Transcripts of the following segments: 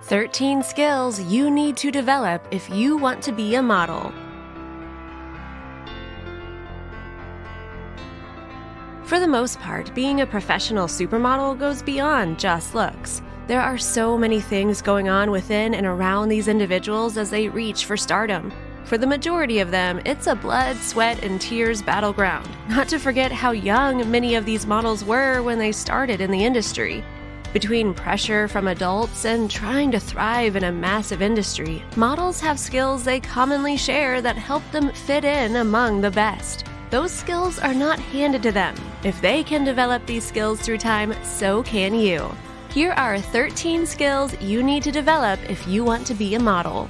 13 skills you need to develop if you want to be a model. For the most part, being a professional supermodel goes beyond just looks. There are so many things going on within and around these individuals as they reach for stardom. For the majority of them, it's a blood, sweat, and tears battleground. Not to forget how young many of these models were when they started in the industry. Between pressure from adults and trying to thrive in a massive industry, models have skills they commonly share that help them fit in among the best. Those skills are not handed to them. If they can develop these skills through time, so can you. Here are 13 skills you need to develop if you want to be a model.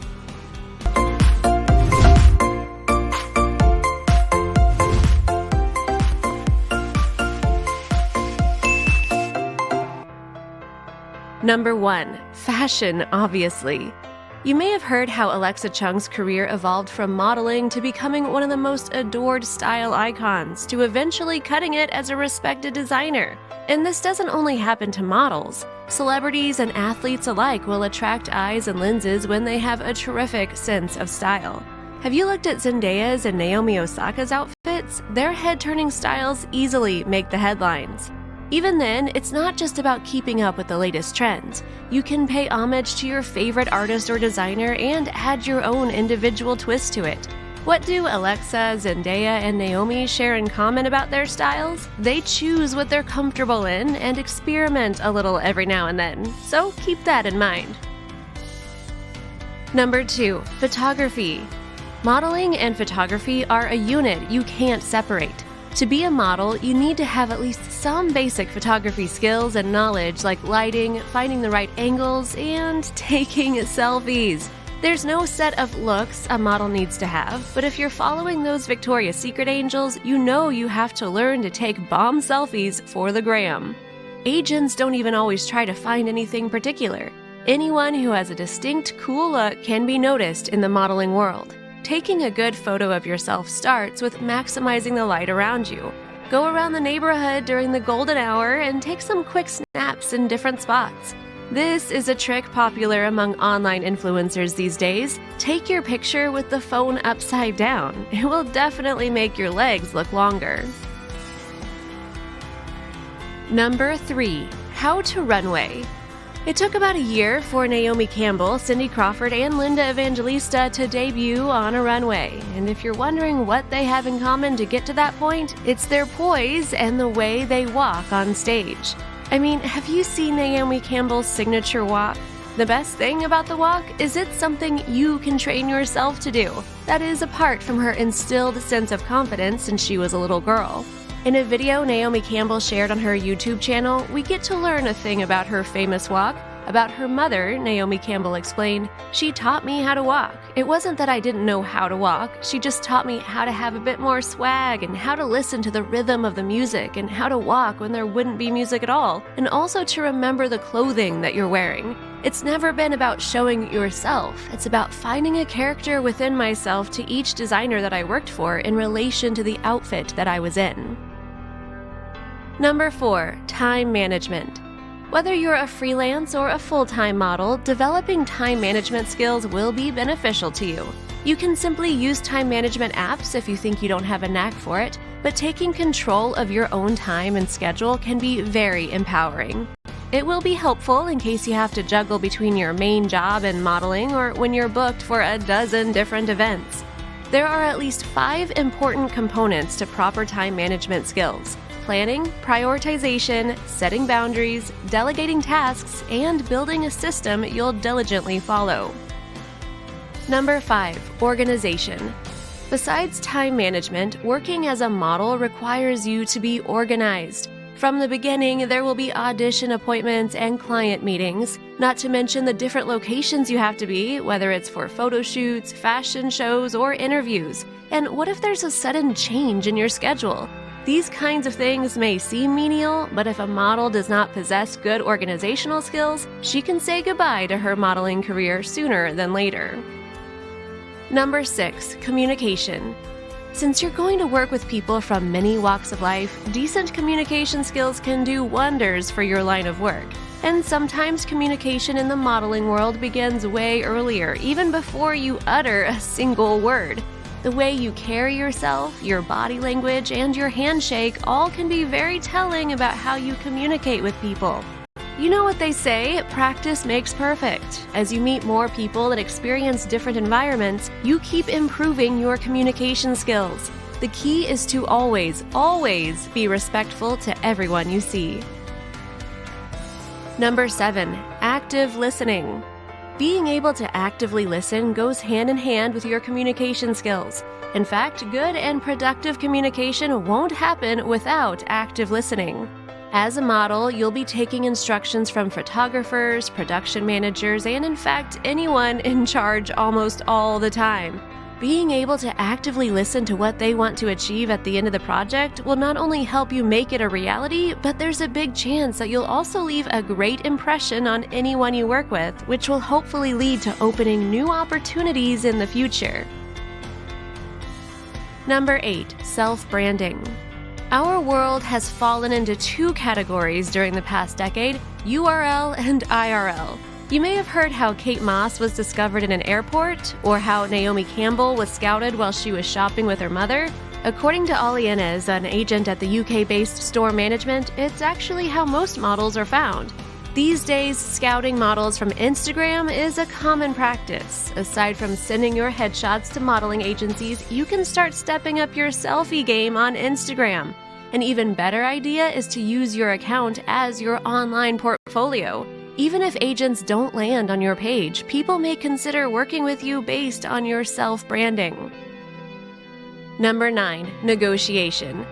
Number 1. Fashion, obviously. You may have heard how Alexa Chung's career evolved from modeling to becoming one of the most adored style icons to eventually cutting it as a respected designer. And this doesn't only happen to models. Celebrities and athletes alike will attract eyes and lenses when they have a terrific sense of style. Have you looked at Zendaya's and Naomi Osaka's outfits? Their head-turning styles easily make the headlines. Even then, it's not just about keeping up with the latest trends. You can pay homage to your favorite artist or designer and add your own individual twist to it. What do Alexa, Zendaya, and Naomi share in common about their styles? They choose what they're comfortable in and experiment a little every now and then, so keep that in mind. Number 2. Photography. Modeling and photography are a unit you can't separate. To be a model, you need to have at least some basic photography skills and knowledge like lighting, finding the right angles, and taking selfies. There's no set of looks a model needs to have, but if you're following those Victoria's Secret angels, you know you have to learn to take bomb selfies for the gram. Agents don't even always try to find anything particular. Anyone who has a distinct, cool look can be noticed in the modeling world. Taking a good photo of yourself starts with maximizing the light around you. Go around the neighborhood during the golden hour and take some quick snaps in different spots. This is a trick popular among online influencers these days. Take your picture with the phone upside down. It will definitely make your legs look longer. Number 3. How to runway. It took about a year for Naomi Campbell, Cindy Crawford, and Linda Evangelista to debut on a runway. And if you're wondering what they have in common to get to that point, it's their poise and the way they walk on stage. I mean, have you seen Naomi Campbell's signature walk? The best thing about the walk is it's something you can train yourself to do. That is apart from her instilled sense of confidence since she was a little girl. In a video Naomi Campbell shared on her YouTube channel, we get to learn a thing about her famous walk. About her mother, Naomi Campbell explained, "She taught me how to walk. It wasn't that I didn't know how to walk, she just taught me how to have a bit more swag and how to listen to the rhythm of the music and how to walk when there wouldn't be music at all, and also to remember the clothing that you're wearing. It's never been about showing yourself. It's about finding a character within myself to each designer that I worked for in relation to the outfit that I was in." Number 4. Time management. Whether you're a freelance or a full-time model, developing time management skills will be beneficial to you. You can simply use time management apps if you think you don't have a knack for it, but taking control of your own time and schedule can be very empowering. It will be helpful in case you have to juggle between your main job and modeling or when you're booked for a dozen different events. There are at least 5 important components to proper time management skills: planning, prioritization, setting boundaries, delegating tasks, and building a system you'll diligently follow. Number 5. Organization. Besides time management, working as a model requires you to be organized. From the beginning, there will be audition appointments and client meetings, not to mention the different locations you have to be, whether it's for photo shoots, fashion shows, or interviews. And what if there's a sudden change in your schedule? These kinds of things may seem menial, but if a model does not possess good organizational skills, she can say goodbye to her modeling career sooner than later. Number 6. Communication. Since you're going to work with people from many walks of life, decent communication skills can do wonders for your line of work. And sometimes communication in the modeling world begins way earlier, even before you utter a single word. The way you carry yourself, your body language, and your handshake all can be very telling about how you communicate with people. You know what they say, practice makes perfect. As you meet more people and experience different environments, you keep improving your communication skills. The key is to always, always be respectful to everyone you see. Number 7, active listening. Being able to actively listen goes hand in hand with your communication skills. In fact, good and productive communication won't happen without active listening. As a model, you'll be taking instructions from photographers, production managers, and in fact, anyone in charge almost all the time. Being able to actively listen to what they want to achieve at the end of the project will not only help you make it a reality, but there's a big chance that you'll also leave a great impression on anyone you work with, which will hopefully lead to opening new opportunities in the future. Number 8, self-branding. Our world has fallen into two categories during the past decade, URL and IRL. You may have heard how Kate Moss was discovered in an airport, or how Naomi Campbell was scouted while she was shopping with her mother. According to Ollie Innes, an agent at the UK-based Store Management, it's actually how most models are found. These days, scouting models from Instagram is a common practice. Aside from sending your headshots to modeling agencies, you can start stepping up your selfie game on Instagram. An even better idea is to use your account as your online portfolio. Even if agents don't land on your page, people may consider working with you based on your self-branding. Number 9, negotiation.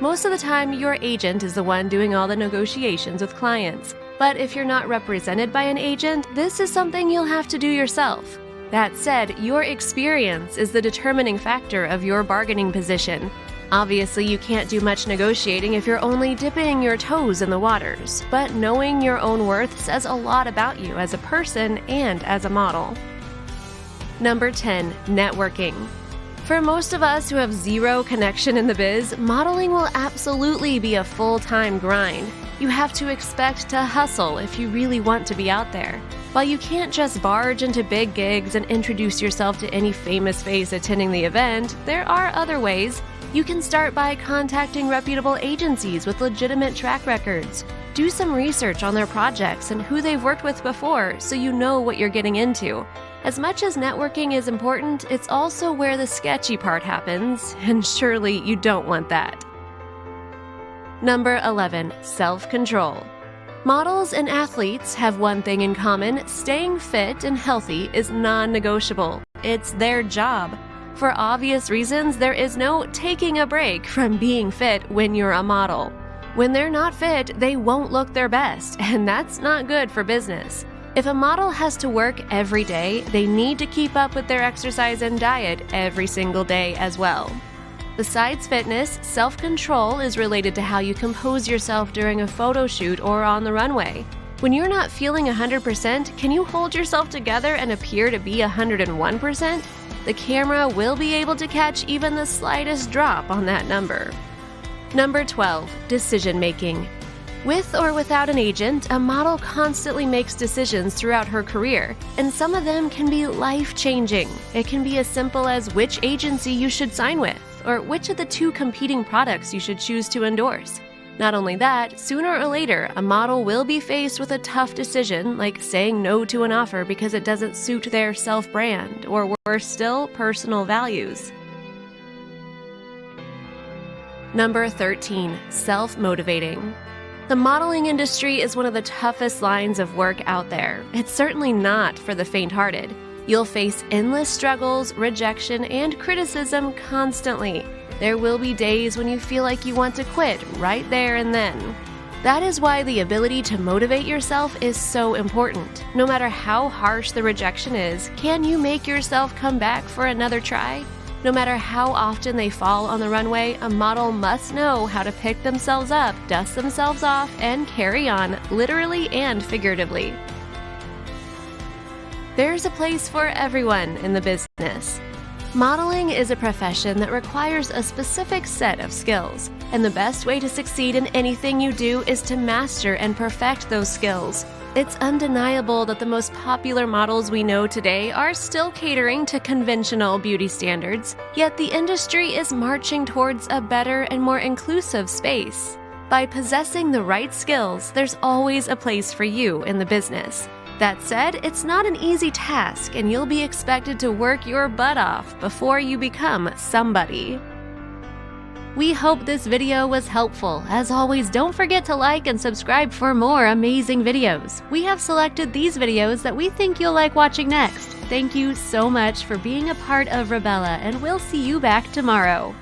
Most of the time, your agent is the one doing all the negotiations with clients. But if you're not represented by an agent, this is something you'll have to do yourself. That said, your experience is the determining factor of your bargaining position. Obviously, you can't do much negotiating if you're only dipping your toes in the waters, but knowing your own worth says a lot about you as a person and as a model. Number 10, networking. For most of us who have zero connection in the biz, modeling will absolutely be a full-time grind. You have to expect to hustle if you really want to be out there. While you can't just barge into big gigs and introduce yourself to any famous face attending the event, there are other ways. You can start by contacting reputable agencies with legitimate track records. Do some research on their projects and who they've worked with before so you know what you're getting into. As much as networking is important, it's also where the sketchy part happens, and surely you don't want that. Number 11, self-control. Models and athletes have one thing in common: staying fit and healthy is non-negotiable. It's their job. For obvious reasons, there is no taking a break from being fit when you're a model. When they're not fit, they won't look their best, and that's not good for business. If a model has to work every day, they need to keep up with their exercise and diet every single day as well. Besides fitness, self-control is related to how you compose yourself during a photo shoot or on the runway. When you're not feeling 100%, can you hold yourself together and appear to be 101%? The camera will be able to catch even the slightest drop on that number. Number 12, decision-making. With or without an agent, a model constantly makes decisions throughout her career, and some of them can be life-changing. It can be as simple as which agency you should sign with, or which of the two competing products you should choose to endorse. Not only that, sooner or later, a model will be faced with a tough decision, like saying no to an offer because it doesn't suit their self-brand, or worse still, personal values. Number 13, self-motivating. The modeling industry is one of the toughest lines of work out there. It's certainly not for the faint-hearted. You'll face endless struggles, rejection, and criticism constantly. There will be days when you feel like you want to quit right there and then. That is why the ability to motivate yourself is so important. No matter how harsh the rejection is, can you make yourself come back for another try? No matter how often they fall on the runway, a model must know how to pick themselves up, dust themselves off, and carry on, literally and figuratively. There's a place for everyone in the business. Modeling is a profession that requires a specific set of skills, and the best way to succeed in anything you do is to master and perfect those skills. It's undeniable that the most popular models we know today are still catering to conventional beauty standards, yet the industry is marching towards a better and more inclusive space. By possessing the right skills, there's always a place for you in the business. That said, it's not an easy task, and you'll be expected to work your butt off before you become somebody. We hope this video was helpful. As always, don't forget to like and subscribe for more amazing videos. We have selected these videos that we think you'll like watching next. Thank you so much for being a part of Rebella, and we'll see you back tomorrow.